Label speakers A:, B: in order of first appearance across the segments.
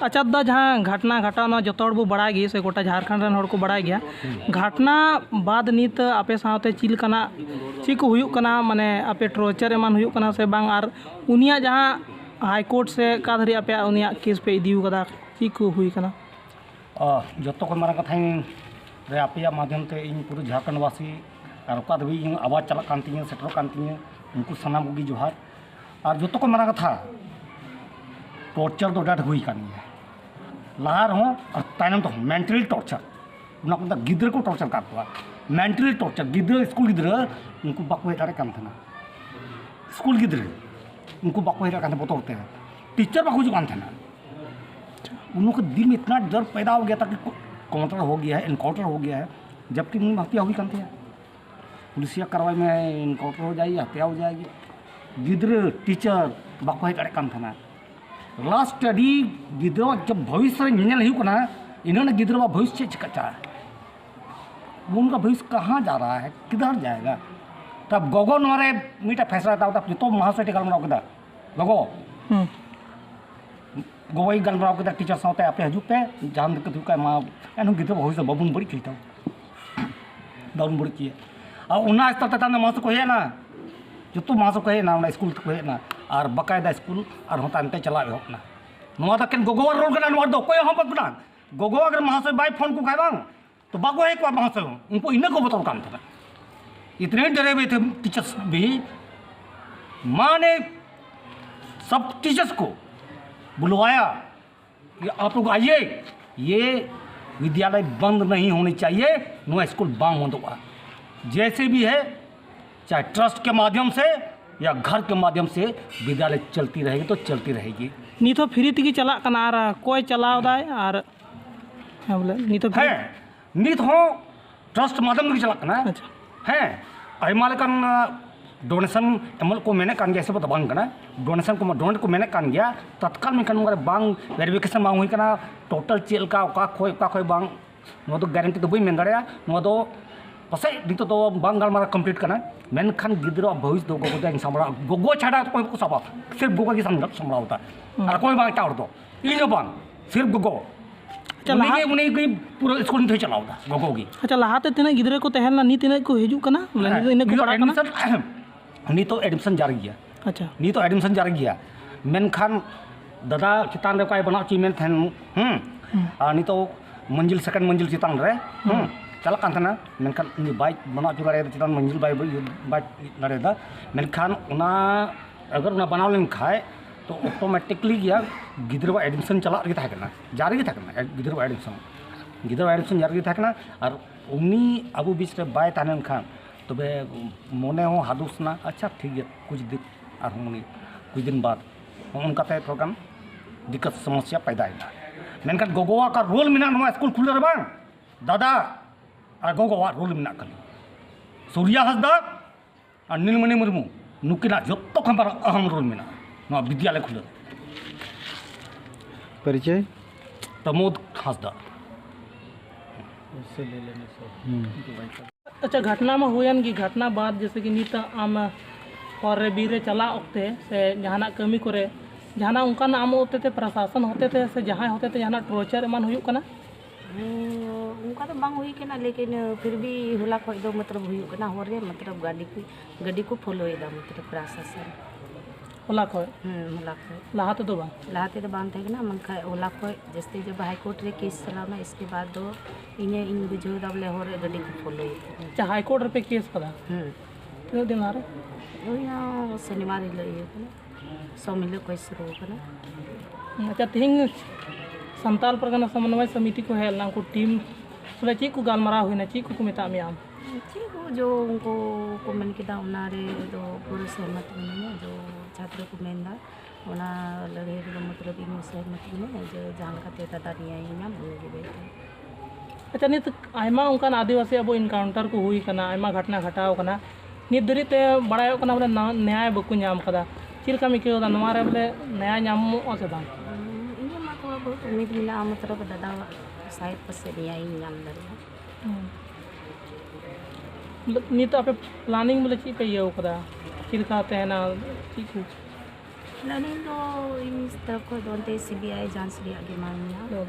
A: अच्छा दा जहाँ घटना घटा ना जो बो बड़ा गे से गोटा झारखंड रन को बड़ा गया घटना बाद नित आपे साथे चिल कना ची को हुयुक कना माने आपे टॉर्चर एमान हुयुक कना से बांग आर उनिया जहाँ हाई कोर्ट से का धरी आपे उनिया केस पे इदिउ कदा ची को हुई कना
B: जो को मारा कथा रे आपे माध्यम ते इन पूरे झारखंड वासी और ओका दबी इन आवाज चला कान तिया सेटर कान तिया उनको सनाम को जोहार और जो को मारा कथा टॉर्चर तो डाट हुई कान गया लहार हो और तायनम तो मेंटली टॉर्चर गिद्र को टॉर्चर का मेंटली टॉर्चर गिद्र स्कूल गिद्र उनको बाको हेट दाड़े कान थाना स्कूल गिद्र उनको बाको हेट कान बोतल होते हैं टीचर बाको जो कान थाना उनको दिल में इतना डर पैदा हो गया था कि काउंटर हो गया है इनकाउंटर हो गया है जबकि उन्हें हत्या हुई कानते हैं पुलिसिया कार्रवाई में इनकाउंटर हो जाएगी हत्या हो जाएगी गिद्र टीचर बाको हेट दाड़े कान थाना लास्ट स्टडी गिद्र जब भविष्य नेल होना इन्होंने गिद्र भविष्य चिका चाहे उनका भविष्य कहाँ जा रहा है किधर जाएगा तब गोगो नोरे मीटा फैसला था तब जो महाशय गलमाराव कदा गोगो गोगो गलमाराव कदा टीचर साथे आपे हजू पे जहां दिक्कत हुआ मा एनु गिद्र भविष्य बाबुन बड़ी चीता बाबुन बड़ी चीज और उना स्तर तक महाशय को है ना जो तो महाशय को है ना स्कूल को है ना और बकायदा स्कूल और होता चला एहबना गोगो रोल करना कोई हम बना गोगो अगर महाशय बाई फोन को खाए तो बागो है महाशय उनको इन्हें को बतल काम था इतने डरे हुए थे टीचर्स भी माँ ने सब टीचर्स को बुलवाया कि आप लोग आइए ये विद्यालय बंद नहीं होनी चाहिए नो स्कूल बंद होगा जैसे भी है चाहे ट्रस्ट के माध्यम से या घर के माध्यम से विद्यालय चलती रहेगी तो चलती रहेगी
A: नी तो फ्री तक चला कना कोई चलाव दाय और बोले नी तो
B: है नीत हो ट्रस्ट माध्यम चला कना है आयमा लेकन डोनेशन एमल को मेने कान गया से तो बांग कना डोनेशन को डोनेट को मेने कान गया तत्काल में कान बांग वेरिफिकेशन बांग हुई कना टोटल चेल का खोय बांग नो तो गारंटी तो बई मेन दाड़या नो तो पासे नितो तो बांग गलमारा कंप्लीट कना मेनखान गिद्र भविष्य दो गोगो सामड़ा गोगो छाड़ा कोई को साबा सिर्फ गोगो की सामड़ा होता और कोई बांग टावर दो इन बांग सिर्फ गोगो उन्हें पूरा स्कूल में चलाओ गोगो की
A: अच्छा लहाते तीन गिद्रे को तहलना नी तीन को हिजू कना इन को पढ़ा कना
B: नी तो एडमिशन जारी गया
A: अच्छा
B: नी तो एडमिशन जारी गया मेनखान दादा चितान रे काय बना ची मेन थन नी तो मंजिल सेकंड मंजिल चितान रे चला कान थाना मेनखान उनी बाइक बना चुका रे चितान मंजिल बाइक नरे दा मेनखान उना अगर उना बनाव लेन खाए तो ऑटोमेटिकली गया गिद्र एडमिशन चला रही था जारी गे था गिद्र एडमिशन जारी गे था और उनी अब बीच रे बाय तानन खान तबे मने हो हादुसना अच्छा ठीक है कुछ कुछ दिन बाद उनका प्रोग्राम दिक्कत समस्या पैदा है मेनखान गोगोवा का रोल मेना स्कूल खुले रे बांग दादा और गोगोवा रोल मेना कली सूर्या हंसदा और नीलमणि मुर्मू नुकिना जत्तो खबर अहम रोल मेना विद्यालय खुले
A: परिचय
B: प्रमोद हंसदा
A: अच्छा घटना में हुयन की घटना बाद जैसे कि नीत आम और बीरे चला ओक्ते से जहाना कमी करे जहाना उनका आम होते थे प्रशासन होते थे से जहाँ होते थे जहाना टॉर्चर एमान हुयुक कना
C: उनका तो बांग हुई केना लेकिन फिर भी होला खो दो मतलब हुयुक कना हो रे मतलब गाड़ी को फॉलो एदा मतलब प्रशासन
A: होला खो
C: होला खो
A: लहाते तो
C: बांग थे ना मनखा होला खो जैसे जब हाई कोर्ट रे केस चलाना इसके बाद दो इन्हें इन बुझो दबले हो रे गाड़ी को फॉलो
A: अच्छा हाई कोर्ट पे केस कदा कितने दिन आ रे
C: ओया शनिवार ले सोमिले कोई शुरू कना
A: अच्छा थिंग संताल परगना समन्वय समिति को हेलना को टीम बोले ची को गालमारा हुई ची को मेता मियाम
C: ची को जो उनको को मन के दावना रे जो पूरे सहमत में जो छात्र को मेंदा ओना लड़े के मतलब इन सहमत में जो जान का दादा नहीं ना बोल
A: अच्छा नित आयमा उनका आदिवासी अब इनकाउंटर को हुई कना आयमा घटना घटाव कना नित दरिते बड़ायो कना बोले न्याय बकु नाम कदा चिलका मिके दा नवारे बोले न्याय नामो से बांग
C: इन मा थोड़ा बहुत उम्मीद मिला मतलब दादा शायद पसे न्याय नाम दरे
A: नी तो आप प्लानिंग बोले ची पे ये कदा चिलका तेना ची को
C: प्लानिंग तो इस तरफ को दोनते CBI जांच लिया के मांगना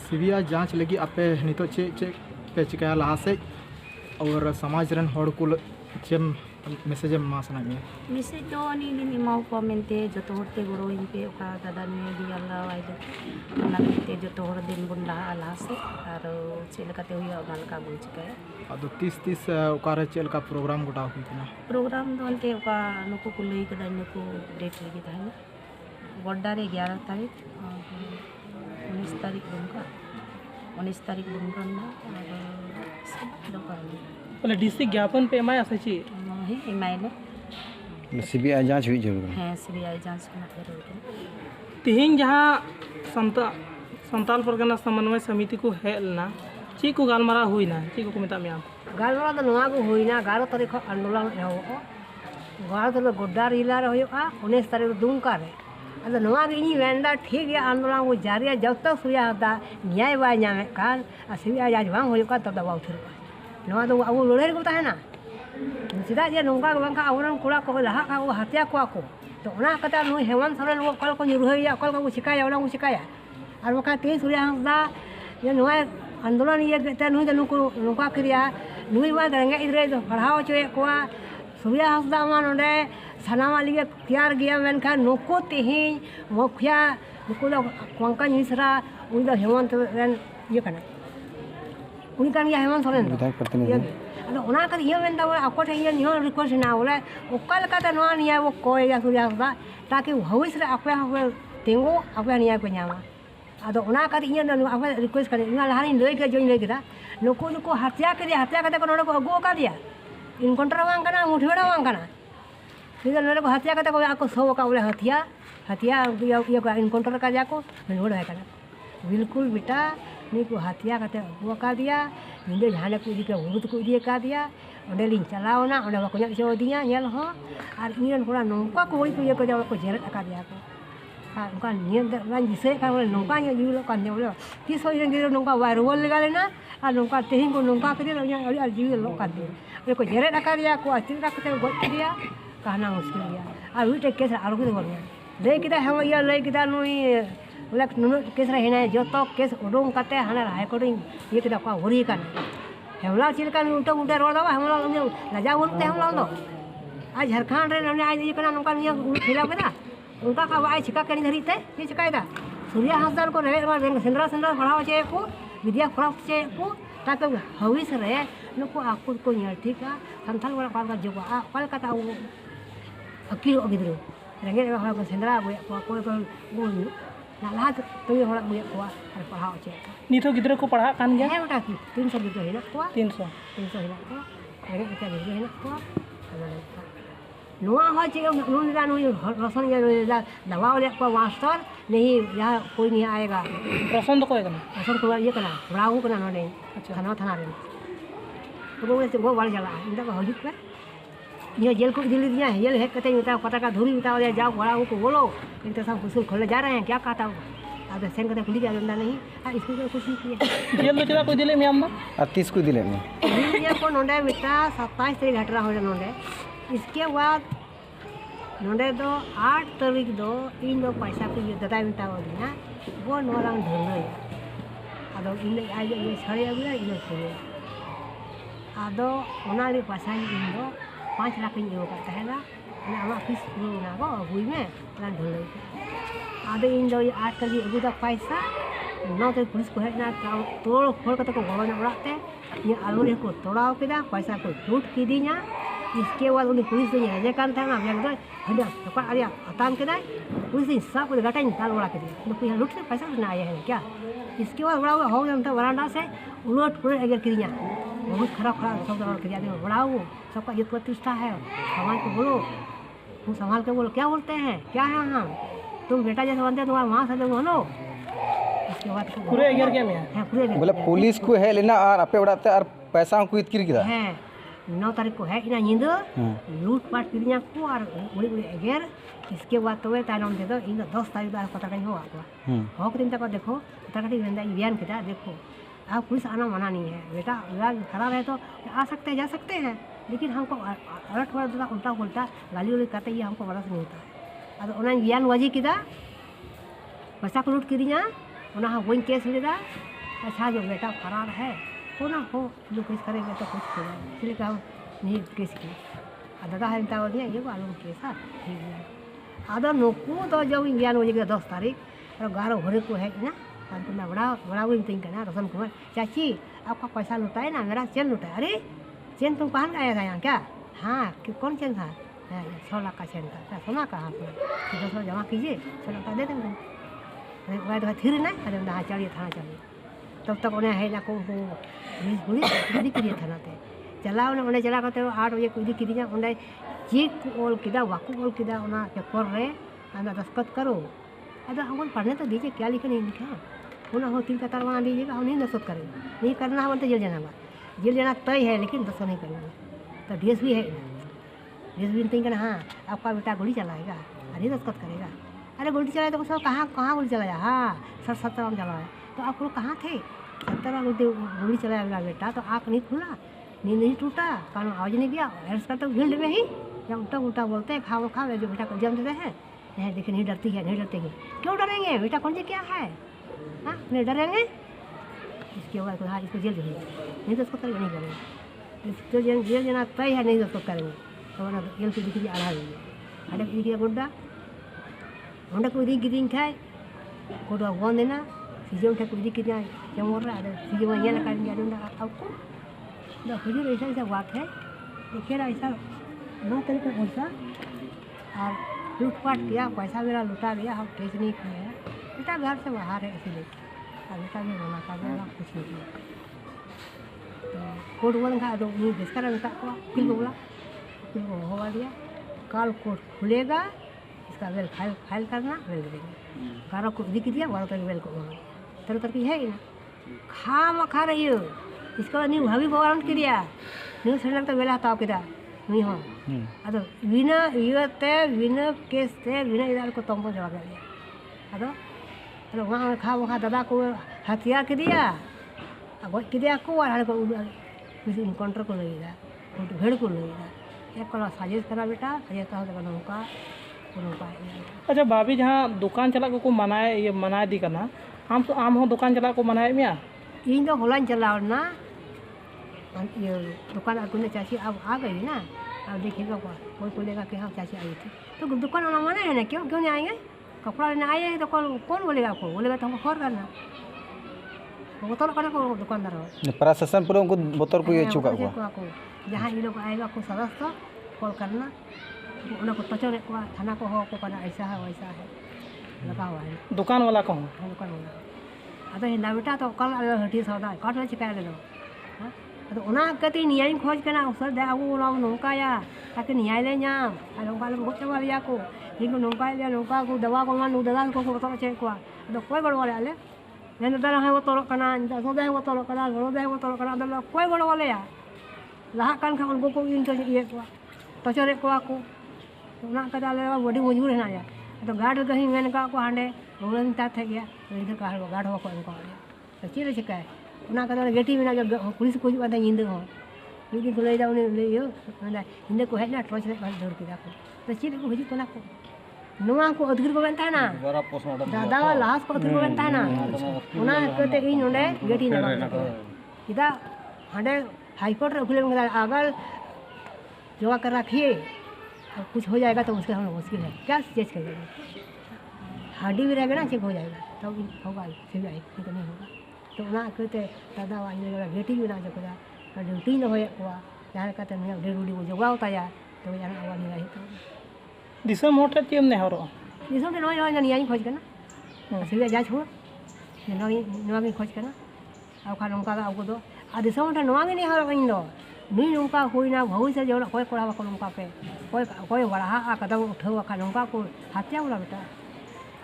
D: सीबीआई जांच लगी आपे नितो चे चे पे चिकाया लहा से और समाज रन हड़ को चेम मैसेज मा सना में
C: मैसेज तो नहीं माउ को मेंते जतो होते गुरो इनपे ओका दादा ने भी अल्लाह वाइले ना मेंते जतो हर दिन बुन लहा से और चेलकाते हुई और नलका बुन चिकाया
D: अदो 30 ओकारे चेल का प्रोग्राम गोटा हुई थी ना
C: प्रोग्राम तो अंते ओका नुको को लई कदा नुको डेट लगी था ना गोड्डा रे 11 तारीख और 19 तारीख बुनका 19 तारीख बुनका ना और सब दोकान
A: बोले डीसी ज्ञापन पे एमाय आसे ची
C: है इमाइले
E: सीबीआई जांच हुई जरूर
C: है CBI जांच करना जरूर
A: तिहिन जहाँ संताल परगना समन्वय समिति को हेलना ची को गालमारा हुई ना ची को मेता मियाम
F: गालमारा तो नवा को हुई ना 11 तारीख आंदोलन एहो गाल तो गोड्डा जिला रे होयोगा 19 तारीख दुमका रे अद नवा के इन वेंदा ठीक है आंदोलन को जारी जब तक सुया होता न्याय बाय नामे कान CBI आज बांग होयोगा तब दबाव उठर नवा तो अब लड़ाई को है ना चेदा जे नोंका बांका आवरन कोड़ा को लहा का हत्या को तो ओना कता नु हेमंत सोरेन वो कल को निरुहैया कल को शिकाया ओना को शिकाया और वका ते सूर्या हंसदा ये नुआ आंदोलन ये ते नु ते नुको नोका करिया नुई वा गंगे इधरे तो पढ़ाओ चोए कोआ सूर्या हंसदा मा नोडे सनामा लिगे तैयार गया मेनखा नुको तेही मुखिया नुको द कोंका निसरा उन द हेमंत रेन ये कना उनी कान या हेमंत सोरेन
E: विधायक प्रतिनिधि
F: अदो ओना का ये मेंदा आपको ठे ये नियो रिक्वेस्ट ना बोले ओकल का नो निया वो कोय या सूर्या हंसदा ताकि भविष्य रे आपे हम तेंगो आपे निया को न्यामा अदो ओना का ये आपे रिक्वेस्ट करे इना लहानी लई के जोइन लई केदा नुको नुको हत्या कते को नोडे को अगो का दिया इनकाउंटर वांग कना मुठवेड़ा वांग कना निदा नोडे को हत्या कते को आको सो का बोले हत्या ये को इनकाउंटर का जाको नोड है कना बिल्कुल बेटा नी को हत्या कते अगो का दिया निदे झाने को इदी के हुरुत को इदी का दिया ओडे लिंग चलावना ओडे को न्या सो दिया नेल हो और इनन कोड़ा नोंका को होई को ये को जेर का दिया को हां उनका नियम रन दिसे का बोले नोंका ये जीव का ने बोले किस होई रे नोंका वायरल लगा लेना और नोंका तेहिं को नोंका के दिया और जीव लो का दिया को जेर का दिया को अस्ति रखते गोट दिया कहना मुश्किल दिया और उठे केस आरो के बोल ले किदा हम या ले किदा नुई बोले नुनु केस रे हेना जो तो केस उडों काते हाना हाई कोर्ट ये किदा का होरी का हेमला चिलका उल्टा उल्टा रोड दवा हेमला लजा बोलते हेमला दो आज झारखंड रे नने आज ये कना नोका निया खिलाव केदा उनका का आई छिका कनी धरीते ये छिकायदा सूर्या हंसदार को रे सेंद्रा पढ़ाव चे को विद्या प्राप्त चे को ताकि भविष्य रे नुको आकुर को ᱧᱮᱞ ठीक है संथाल वाला का जोगा कल कता अकील गिद्रो रेंगे हड़ा को सेंद्रा को नाला तो ये हड़ा बुया को और पढ़ाव चे
A: नितो गिद्रा को पढ़ा कान गया
F: है बेटा की 300 गिद्रो हेना को
A: 300
F: हेना को रेंगे के गिद्रो हेना को नुआ हो चे नुन दा नु रसन या दवा ले को मास्टर नहीं यहाँ कोई नहीं आएगा
A: रसन तो कोई करना
F: रसन को ये करना बड़ाऊ करना नोडे
A: अच्छा
F: थाना रे तो वो वाले चला इंदा को हजूक पे ये जेल को दिल्ली दिया जेल है कहते हैं पता का धूरी बिता हो जाओ बड़ाऊ को बोलो इनके सब कुछ खोले जा रहे हैं क्या कहता हूँ अब सेन कहते खुली जा अंदा नहीं इसको तो कुछ नहीं किया
A: जेल में चला कोई दिले में हम
E: 30 को दिले में
F: ये को नोडे बेटा 27 तारीख घटना हो नोडे इसके बाद नोडे दो 8 तारीख दो इन दो पैसा को ये दादा बिता हो दिया वो नोराम धरलो अदो इन आज ये छड़े अगले इन छड़े अदो ओनाली पैसा इन दो 5 लाख इन यो करता है ना आमा फीस ना को हुई में ना धरलो अदो इन दो 8 तारीख अगु दा पैसा 9 तारीख पुलिस को है ना तोड़ फोड़ के तो गोलो ना उड़ाते ये आलू रे को तोड़ाव केदा पैसा को लूट की दिया इसके बाद उन्हें पुलिस ने ये कान था ना एकदम हदा तो अरे हताम के दाई पुलिस ने सब को गटाई निकाल उड़ा के दिया तो कोई लूट से पैसा ना आया है क्या इसके बाद बड़ा हो गया तो वरांडा से उलट पुलट अगर किया बहुत खराब सब किया बड़ा वो सबका इज्जत प्रतिष्ठा है समाज को बोलो तुम संभाल के बोलो क्या बोलते हैं क्या है हम तुम बेटा जैसे बनते तुम्हारा माँ से बोलो इसके बाद
A: पूरे 11 क्या में
F: है पूरे
E: बोले पुलिस को है लेना और आपे उड़ाते और पैसा को इतकिर किदा
F: है 9 तारीख को है इना नींद लूटपाट किया को और उड़ी उड़ी एगर इसके बाद तो वे तानम दे दो इन 10 तारीख दा पता कहीं हो आपका हो दिन तक देखो पता कटी वेंदा बयान किया देखो आप पुलिस आना मना नहीं है बेटा खराब है तो आ सकते हैं जा सकते हैं लेकिन हमको अलग थोड़ा उल्टा उल्टा गाली उली करते ये हमको बरस नहीं होता अदो उन्हें ज्ञान वजी किदा पैसा को लूट किया उन्हें वही केस लेदा अच्छा जो बेटा फरार है हो ना हो जो केस करेंगे तो कुछ होगा इसलिए कहा नहीं केस की दादा है ये आलू केस है ठीक है आदो नुकू तो जब ज्ञान वजी के 10 तारीख और 11 घरे को है ना बड़ा बड़ा वही थिंक ना रसन कुमार चाची आपका पैसा लुटा है ना मेरा चेन लुटा है अरे चेन तुम पहन आया था यहाँ क्या हाँ कौन चेन था 6 लाख का चेन था सोना का हाथ में 10 जमा कीजिए 6 लाख का दे देंगे अरे थिर ना अरे हाँ चलिए थाना चलिए तब तक उन्हें है ना को पुलिस इदी करिए थाना ते चला उन्हें चला करते 8 बजे को इदी करिए उन्हें चेक ऑल किदा वाकू ऑल किदा उना पेपर रे अंदर दस्तखत करो अगर हम पढ़ने तो दीजिए क्या लिखे नहीं लिखा उन्हें हो 3 कतार बना दीजिएगा हम नहीं दस्तखत करेंगे नहीं करना है तो जेल जाना जेल जाना तय है लेकिन दस्तखत नहीं करेंगे तो DSP है DSP नहीं करना हाँ आपका बेटा गोली चलाएगा अरे दस्तखत करेगा अरे गोली चलाए तो सब कहाँ गोली चलाया हाँ 70 में चलाया तो आप लोग कहाँ थे 70 गोली चलाया मेरा बेटा तो आँख नहीं खुला नींद नहीं टूटा कानून आवाज नहीं दिया अरेस्ट करते फील्ड में ही या उल्टा उल्टा बोलते हैं खाओ खाओ जो बेटा को जम देते हैं नहीं देखिए नहीं डरती है नहीं डरते हैं क्यों डरेंगे बेटा कौन सी क्या है हाँ नहीं डरेंगे इसके बाद हाँ इसको जेल जाइए नहीं तो उसको करेंगे नहीं करेंगे इसको जेल जाना तय है नहीं तो उसको करेंगे तो ना जेल को दिखिए आधा देंगे अरे दिखिए गुड्डा उन्हें को इदी गिदिंग खाए कोटवा बोन देना सीजे उठे को इदी कितना जमोर रहा है सीजे में ये लगा दिया उन्हें आपको ना हुजूर ऐसा बात है देखिए ना ऐसा ना तरीका ऐसा और लूटपाट किया पैसा मेरा लुटा लिया हम केस नहीं किया बेटा घर से बाहर है इसीलिए और बेटा भी रोना का मेरा कुछ नहीं किया तो कोर्ट बोल का तो नहीं बेच कर बेटा को वकील को बोला वकील को होवा दिया कल कोर्ट खुलेगा इसका वेल फाइल करना वेल देंगे 11 को दिख दिया 12 तक वेल को तरह तरह की है ना खा रही हो इसको नहीं भाभी भगवान किया नहीं सेंटर तो वेला हताव किया नहीं हो अद विना इते विना केस ते विना इधर को तंबो जवाब दिया अद अद वहाँ खा दादा को हथियार के दिया गज के दिया को और को इनकाउंटर को लगी भेड़ को लगी एक को साजिश करा बेटा साजिश करा तो नौका
A: अच्छा भाभी जहाँ दुकान चला को मनाए ये मनाए दी करना आम हो दुकान चला को मनाए मिया
F: इन तो होलान चलाओ ना ये दुकान अगुने चाची अब आ गई ना अब देखिएगा कोई बोलेगा कि हाँ चाची आई थी तो दुकान वाला मना है ना क्यों क्यों नहीं आएंगे कपड़ा लेने आए हैं तो कौन बोलेगा आपको बोलेगा तो हमको खौर करना बोतल करना को दुकानदार हो
E: प्रशासन पूरा उनको बोतल को ये चुका हुआ
F: जहाँ ये लोग आएगा आपको सदस्य कॉल करना उन्हें को टचर थाना को हो को करना ऐसा है वैसा है लगा हुआ है
A: दुकान वाला कहूँ
F: दुकान वाला अद हिंदा बेटा तो कल हटी सौदा कट चिका ले दो अद कती न्याय खोज करना उसर दे अब नौकाया ताकि न्याय ले नाम और नौका गोच चबा लिया को इनको नौका लिया नौका को दवा को मान दादा को बता चेक को अद कोई गड़बड़ आले मैंने दादा है वो तोलो कना सौदा है वो तोलो कना गड़ो है वो तोलो कना अद कोई गड़बड़ ले लहा कान खा उनको को इन तो ये को टचरे को ना कदा ले बड़ी मजबूर है ना या तो गार्ड कहीं मैंने कहा को हांडे बोलन ता थे गया तो इधर का गार्ड हो को उनको तो चीरे चिकाय उना कदा गेटी में ना जब पुलिस को बात इंद हो यदि को ले जाओ ने ले यो ना इंद को है ना टॉर्च रे बाल दौड़ के जाको तो चीरे को हिजू कोना को नुआ को अधगिर को बनता ना दादा लास को अधगिर को बनता ना उना कते इन ओंडे गेटी ना इदा हांडे हाई कोर्ट रे खुले में अगर जवा कर रखिए और कुछ हो जाएगा तो उसका हम मुश्किल है क्या चेक करेंगे हड्डी भी रहेगा ना चेक हो जाएगा तब होगा फिर आई नहीं तो नहीं होगा तो ना कहते दादा वाली बेटी भी ना जो करा ड्यूटी न हो जहाँ कहते हैं डेली वो जगह होता है तो जहाँ आवाज नहीं रही तो
A: दिसम होट चेम ने हरो
F: दिसम ते नोय नोय नियाई खोज करना सिवा जा छोड़ नोय नोय खोज करना अब खा नौका का आपको तो आ दिसम ते नोय नहीं हरो इन दो नहीं नौका कोई ना भविष्य जो कोई कोड़ा को नौका पे कोई बड़ा आ कदम उठाओ खा नौका को हत्या वाला बेटा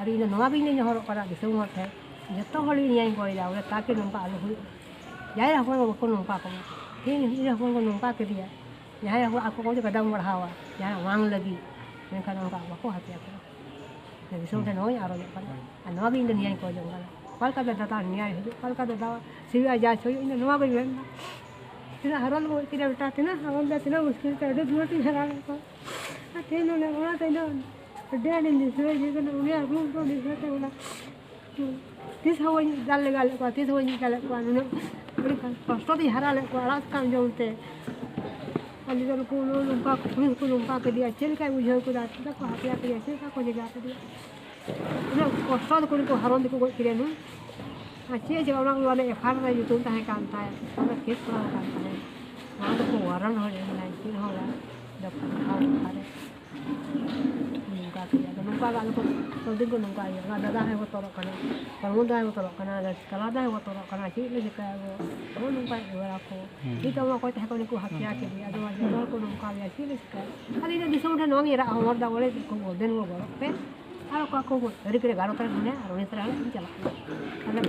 F: अरे इन नोय भी नहीं हरो करा दिसम होट है जतो हड़ी नियाई कोई जाओ ताकि नौका आलो हुई जाए हपन को नौका को ठीक है हपन को नौका के दिया यहाँ आपको कौन कदम बढ़ावा यहाँ वांग लगी मेनखान नौका बाको हत्या करो दिसम ते नोय आरो नोय भी इन नियाई को जंगल कल का दादा न्याय कल का दादा सिवा जा छो इन नोय भी tina haral ko kira beta tina haral da tina muskil ta do dua ti haral ko tina na ona tina dia ni disre je kan unia room ko disre ta ona tis hawan gal ko tis hawan gal ko anu kosto di haral ko alas kan jonte ali dal ko lumpa ko lumpa ke dia cel kai ujho ko da ta ko hatia ke dia cel ka ko jaga ke dia ina kosto ko haral di ko kire nu Aci aja orang luar negeri kan ada YouTube tahe kantai, ada kes pernah kantai. Nah ada keluaran hal yang lain hal dapat hal ada. Nungka dia, nungka kalau kau soding kau nungka ya, nggak ada yang kotor kana, kalau ada yang kotor kana, kalau ada yang kotor kana sih lebih kayak kau nungka jual aku. Di kamu kau tahe kau niku hati hati dia, ada wajah kau nungka ya sih lebih kayak. Ada di sana udah nong ira awal dah boleh kau golden mau golok pe. Kalau kau dari kira garuk kan punya, arwah serang jalan. Karena